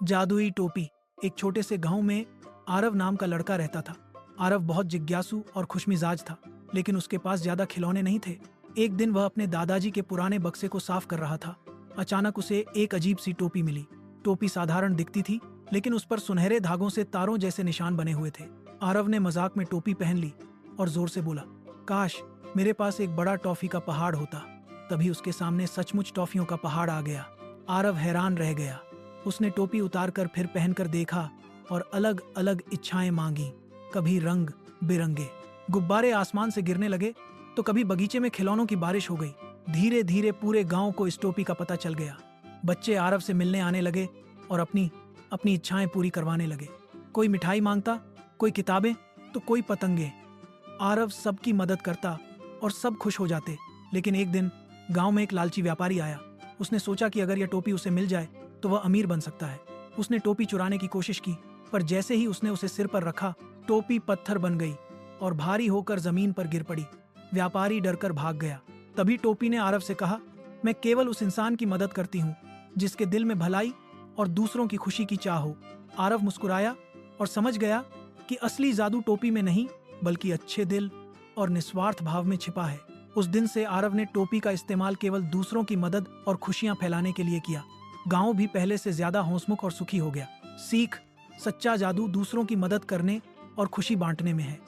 जादुई टोपी। एक छोटे से गांव में आरव नाम का लड़का रहता था। आरव बहुत जिज्ञासु और खुशमिजाज था, लेकिन उसके पास ज्यादा खिलौने नहीं थे। एक दिन वह अपने दादाजी के पुराने बक्से को साफ कर रहा था। अचानक उसे एक अजीब सी टोपी मिली। टोपी साधारण दिखती थी, लेकिन उस पर सुनहरे धागों से तारों जैसे निशान बने हुए थे। आरव ने मजाक में टोपी पहन ली और जोर से बोला, काश मेरे पास एक बड़ा टॉफी का पहाड़ होता। तभी उसके सामने सचमुच टॉफियों का पहाड़ आ गया। आरव हैरान रह गया। उसने टोपी उतारकर फिर पहनकर देखा और अलग अलग इच्छाएं मांगी। कभी रंग बिरंगे गुब्बारे आसमान से गिरने लगे, तो कभी बगीचे में खिलौनों की बारिश हो गई। धीरे धीरे पूरे गांव को इस टोपी का पता चल गया। बच्चे आरव से मिलने आने लगे और अपनी अपनी इच्छाएं पूरी करवाने लगे। कोई मिठाई मांगता, कोई किताबें, तो कोई पतंगे। आरव सबकी मदद करता और सब खुश हो जाते। लेकिन एक दिन गांव में एक लालची व्यापारी आया। उसने सोचा कि अगर यह टोपी उसे मिल जाए तो वह अमीर बन सकता है। उसने टोपी चुराने की कोशिश की, पर जैसे ही उसने उसे सिर पर रखा, टोपी पत्थर बन गई और भारी होकर जमीन पर गिर पड़ी। व्यापारी डरकर भाग गया। तभी टोपी ने आरव से कहा, मैं केवल उस इंसान की मदद करती हूँ जिसके दिल में भलाई और दूसरों की खुशी की चाह हो। आरव मुस्कुराया और समझ गया कि असली जादू टोपी में नहीं, बल्कि अच्छे दिल और निस्वार्थ भाव में छिपा है। उस दिन से आरव ने टोपी का इस्तेमाल केवल दूसरों की मदद और खुशियां फैलाने के लिए किया। गांव भी पहले से ज्यादा हंसमुख और सुखी हो गया। सीख, सच्चा जादू दूसरों की मदद करने और खुशी बांटने में है।